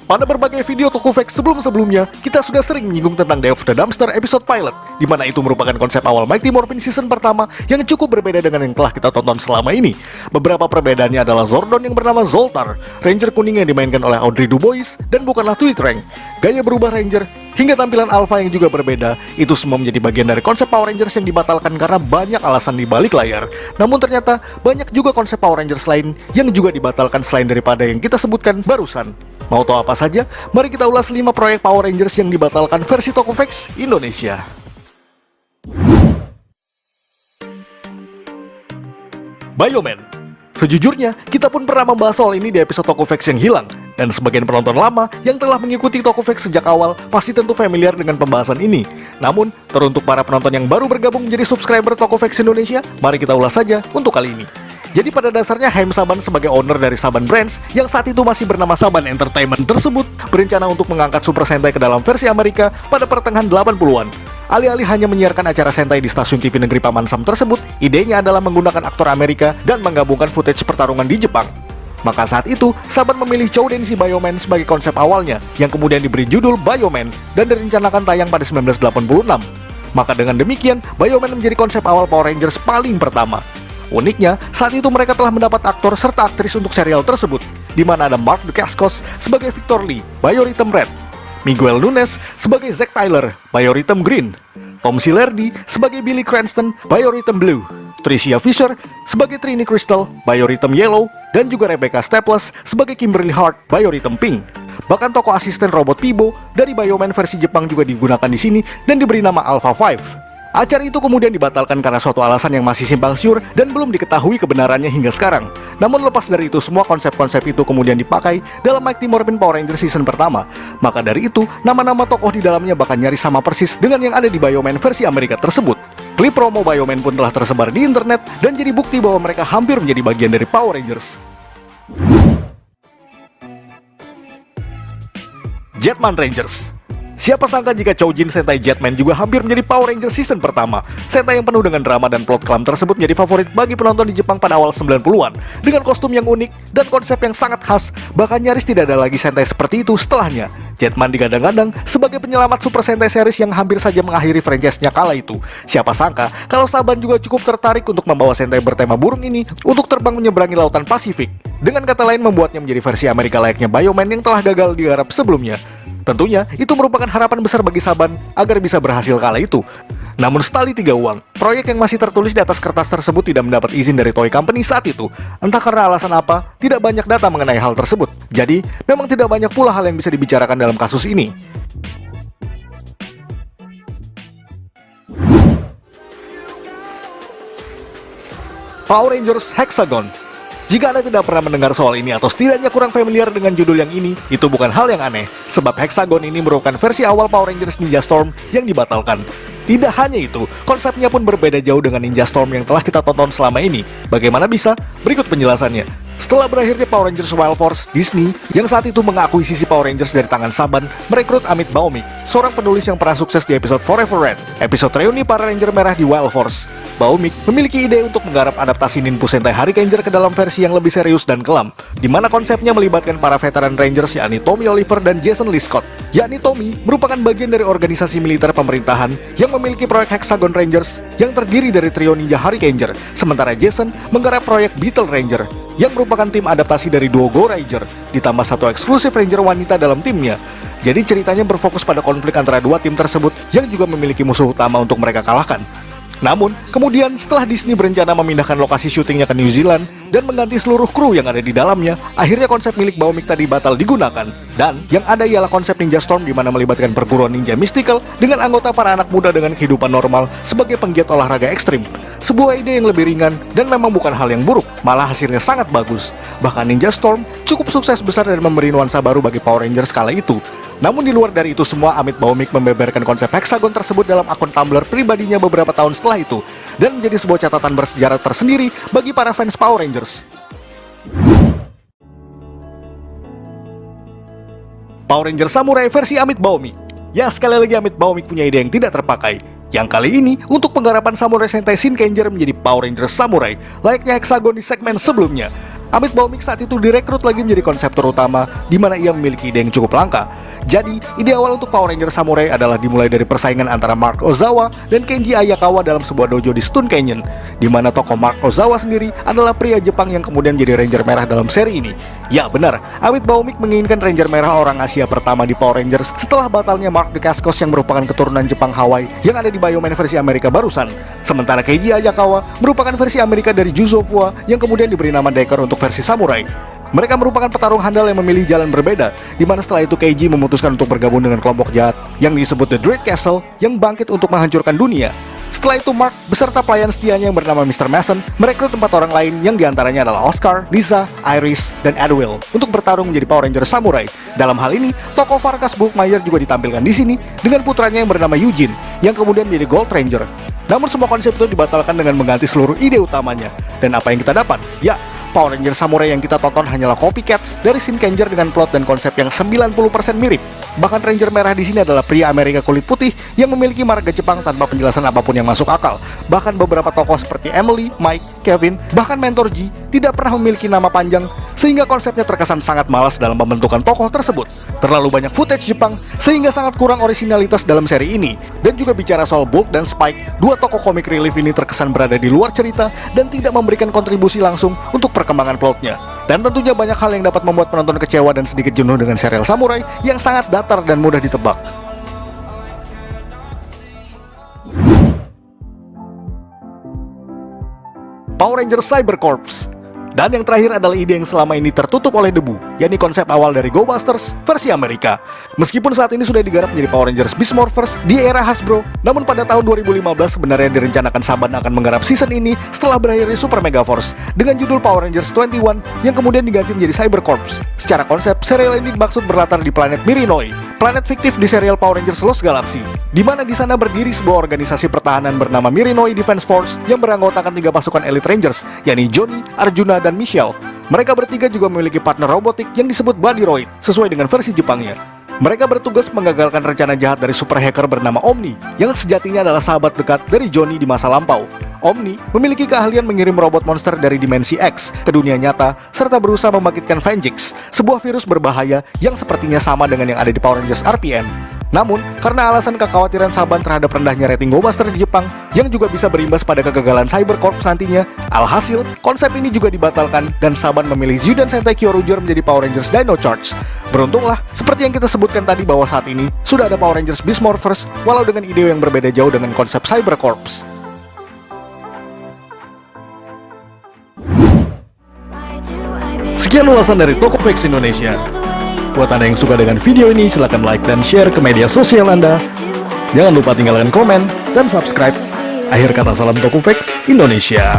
Pada berbagai video Tokuvex sebelum-sebelumnya, kita sudah sering menyinggung tentang Day of the Dumpster episode pilot, di mana itu merupakan konsep awal Mighty Morphin season pertama yang cukup berbeda dengan yang telah kita tonton selama ini. Beberapa perbedaannya adalah Zordon yang bernama Zoltar, Ranger kuning yang dimainkan oleh Audrey Dubois, dan bukanlah Tweet Rank, gaya berubah Ranger, hingga tampilan Alpha yang juga berbeda. Itu semua menjadi bagian dari konsep Power Rangers yang dibatalkan karena banyak alasan di balik layar. Namun ternyata banyak juga konsep Power Rangers lain yang juga dibatalkan selain daripada yang kita sebutkan barusan. Mau tahu apa saja? Mari kita ulas 5 proyek Power Rangers yang dibatalkan versi Tokuvex Indonesia. Bioman. Sejujurnya, kita pun pernah membahas soal ini di episode Tokuvex yang hilang. Dan sebagian penonton lama yang telah mengikuti Tokuvex sejak awal pasti tentu familiar dengan pembahasan ini. Namun, teruntuk para penonton yang baru bergabung menjadi subscriber Tokuvex Indonesia, mari kita ulas saja untuk kali ini. Jadi pada dasarnya Haim Saban sebagai owner dari Saban Brands yang saat itu masih bernama Saban Entertainment tersebut berencana untuk mengangkat Super Sentai ke dalam versi Amerika pada pertengahan 80-an. Alih-alih hanya menyiarkan acara Sentai di stasiun TV negeri Paman Sam tersebut, idenya adalah menggunakan aktor Amerika dan menggabungkan footage pertarungan di Jepang. Maka saat itu, Saban memilih Chow Densi Bioman sebagai konsep awalnya, yang kemudian diberi judul Bioman dan direncanakan tayang pada 1986. Maka dengan demikian, Bioman menjadi konsep awal Power Rangers paling pertama. Uniknya, saat itu mereka telah mendapat aktor serta aktris untuk serial tersebut, di mana ada Mark Dacascos sebagai Victor Lee, Biorhythm Red, Miguel Nunes sebagai Zack Tyler, Biorhythm Green, Tom Silerdi sebagai Billy Cranston, Biorhythm Blue, Tricia Fisher sebagai Trini Crystal, Biorhythm Yellow, dan juga Rebecca Staples sebagai Kimberly Hart, Biorhythm Pink. Bahkan tokoh asisten robot Pibo dari Bioman versi Jepang juga digunakan di sini dan diberi nama Alpha 5. Acara itu kemudian dibatalkan karena suatu alasan yang masih simpang siur dan belum diketahui kebenarannya hingga sekarang. Namun lepas dari itu, semua konsep-konsep itu kemudian dipakai dalam Mighty Morphin Power Rangers season pertama. Maka dari itu, nama-nama tokoh di dalamnya bahkan nyaris sama persis dengan yang ada di Bioman versi Amerika tersebut. Klip promo Bioman pun telah tersebar di internet dan jadi bukti bahwa mereka hampir menjadi bagian dari Power Rangers. Jetman Rangers. Siapa sangka jika Choujin Sentai Jetman juga hampir menjadi Power Rangers season pertama. Sentai yang penuh dengan drama dan plot kelam tersebut menjadi favorit bagi penonton di Jepang pada awal 90-an. Dengan kostum yang unik dan konsep yang sangat khas, bahkan nyaris tidak ada lagi Sentai seperti itu setelahnya. Jetman digadang-gadang sebagai penyelamat Super Sentai series yang hampir saja mengakhiri franchise-nya kala itu. Siapa sangka kalau Saban juga cukup tertarik untuk membawa Sentai bertema burung ini untuk terbang menyeberangi lautan Pasifik. Dengan kata lain membuatnya menjadi versi Amerika layaknya Bioman yang telah gagal digarap sebelumnya. Tentunya, itu merupakan harapan besar bagi Saban agar bisa berhasil kala itu. Namun setali tiga uang, proyek yang masih tertulis di atas kertas tersebut tidak mendapat izin dari Toei Company saat itu. Entah karena alasan apa, tidak banyak data mengenai hal tersebut. Jadi, memang tidak banyak pula hal yang bisa dibicarakan dalam kasus ini. Power Rangers Hexagon. Jika Anda tidak pernah mendengar soal ini atau setidaknya kurang familiar dengan judul yang ini, itu bukan hal yang aneh, sebab Hexagon ini merupakan versi awal Power Rangers Ninja Storm yang dibatalkan. Tidak hanya itu, konsepnya pun berbeda jauh dengan Ninja Storm yang telah kita tonton selama ini. Bagaimana bisa? Berikut penjelasannya. Setelah berakhirnya Power Rangers Wild Force, Disney, yang saat itu mengakuisisi Power Rangers dari tangan Saban, merekrut Amit Baumik, seorang penulis yang pernah sukses di episode Forever Red, episode reuni para Ranger merah di Wild Force. Baumik memiliki ide untuk menggarap adaptasi Ninpu Sentai Hurricaneger ke dalam versi yang lebih serius dan kelam, di mana konsepnya melibatkan para veteran Rangers yakni Tommy Oliver dan Jason Lee Scott. Yakni Tommy merupakan bagian dari organisasi militer pemerintahan yang memiliki proyek Hexagon Rangers yang terdiri dari trio ninja Hurricaneger, sementara Jason menggarap proyek Beetle Ranger yang merupakan tim adaptasi dari duo Go Ranger, ditambah satu eksklusif Ranger wanita dalam timnya. Jadi ceritanya berfokus pada konflik antara dua tim tersebut yang juga memiliki musuh utama untuk mereka kalahkan. Namun, kemudian setelah Disney berencana memindahkan lokasi syutingnya ke New Zealand dan mengganti seluruh kru yang ada di dalamnya, akhirnya konsep milik Baumik tadi batal digunakan. Dan yang ada ialah konsep Ninja Storm di mana melibatkan perguruan ninja mystical dengan anggota para anak muda dengan kehidupan normal sebagai penggiat olahraga ekstrim. Sebuah ide yang lebih ringan dan memang bukan hal yang buruk, malah hasilnya sangat bagus. Bahkan Ninja Storm cukup sukses besar dan memberi nuansa baru bagi Power Rangers kala itu. Namun di luar dari itu semua, Amit Baumik membeberkan konsep Hexagon tersebut dalam akun Tumblr pribadinya beberapa tahun setelah itu, dan menjadi sebuah catatan bersejarah tersendiri bagi para fans Power Rangers. Power Ranger Samurai versi Amit Baumik. Ya, sekali lagi Amit Baumik punya ide yang tidak terpakai, yang kali ini untuk penggarapan Samurai Sentai Shinkenger menjadi Power Ranger Samurai, layaknya Hexagon di segmen sebelumnya. Amit Baumik saat itu direkrut lagi menjadi konseptor utama, di mana ia memiliki ide yang cukup langka. Jadi, ide awal untuk Power Ranger Samurai adalah dimulai dari persaingan antara Mark Ozawa dan Kenji Ayakawa dalam sebuah dojo di Stone Canyon, di mana tokoh Mark Ozawa sendiri adalah pria Jepang yang kemudian menjadi Ranger Merah dalam seri ini. Ya benar, Amit Baumik menginginkan Ranger Merah orang Asia pertama di Power Rangers setelah batalnya Mark Dacascos yang merupakan keturunan Jepang Hawaii yang ada di Bioman versi Amerika barusan. Sementara Kenji Ayakawa merupakan versi Amerika dari Juzofua yang kemudian diberi nama Decker untuk versi Samurai. Mereka merupakan petarung handal yang memilih jalan berbeda, di mana setelah itu Keiji memutuskan untuk bergabung dengan kelompok jahat yang disebut The Dread Castle yang bangkit untuk menghancurkan dunia. Setelah itu Mark beserta pelayan setianya yang bernama Mr. Mason merekrut 4 orang lain yang diantaranya adalah Oscar, Lisa, Iris, dan Edwill untuk bertarung menjadi Power Ranger Samurai. Dalam hal ini, tokoh Farkas Bulkmeyer juga ditampilkan di sini dengan putranya yang bernama Eugene yang kemudian menjadi Gold Ranger. Namun semua konsep itu dibatalkan dengan mengganti seluruh ide utamanya. Dan apa yang kita dapat? Ya, Power Ranger Samurai yang kita tonton hanyalah copycats dari Shinkenger dengan plot dan konsep yang 90% mirip. Bahkan Ranger Merah di sini adalah pria Amerika kulit putih yang memiliki marga Jepang tanpa penjelasan apapun yang masuk akal. Bahkan beberapa tokoh seperti Emily, Mike, Kevin, bahkan Mentor G tidak pernah memiliki nama panjang, sehingga konsepnya terkesan sangat malas dalam pembentukan tokoh tersebut. Terlalu banyak footage Jepang, sehingga sangat kurang orisinalitas dalam seri ini. Dan juga bicara soal Bulk dan Spike, dua tokoh komik relief ini terkesan berada di luar cerita dan tidak memberikan kontribusi langsung untuk perkembangan plotnya. Dan tentunya banyak hal yang dapat membuat penonton kecewa dan sedikit jenuh dengan serial Samurai yang sangat datar dan mudah ditebak. Power Ranger Cyber Corps. Dan yang terakhir adalah ide yang selama ini tertutup oleh debu, yakni konsep awal dari Go Busters versi Amerika. Meskipun saat ini sudah digarap menjadi Power Rangers Beast Morphers di era Hasbro, namun pada tahun 2015 sebenarnya direncanakan Saban akan menggarap season ini setelah berakhirnya Super Mega Force dengan judul Power Rangers 21 yang kemudian diganti menjadi Cyber Corps. Secara konsep, serial ini dimaksud berlatar di planet Mirinoi, planet fiktif di serial Power Rangers Lost Galaxy, di mana di sana berdiri sebuah organisasi pertahanan bernama Mirinoi Defense Force yang beranggotakan 3 pasukan Elite Rangers, yakni Johnny, Arjuna, dan Michelle. Mereka bertiga juga memiliki partner robotik yang disebut Bodroid sesuai dengan versi Jepangnya. Mereka bertugas menggagalkan rencana jahat dari super hacker bernama Omni yang sejatinya adalah sahabat dekat dari Johnny di masa lampau. Omni memiliki keahlian mengirim robot monster dari dimensi X ke dunia nyata serta berusaha membangkitkan Vengix, sebuah virus berbahaya yang sepertinya sama dengan yang ada di Power Rangers RPM. Namun, karena alasan kekhawatiran Saban terhadap rendahnya rating Go Buster di Jepang yang juga bisa berimbas pada kegagalan Cyber Corps nantinya, alhasil, konsep ini juga dibatalkan dan Saban memilih Zuden Sentai Kyoryuger menjadi Power Rangers Dino Charge. Beruntunglah, seperti yang kita sebutkan tadi bahwa saat ini sudah ada Power Rangers Beast Morphers walau dengan ide yang berbeda jauh dengan konsep Cyber Corps. Sekian ulasan dari Tokufix Indonesia. Buat Anda yang suka dengan video ini, silahkan like dan share ke media sosial Anda. Jangan lupa tinggalkan komen dan subscribe. Akhir kata, salam Tokufix Indonesia.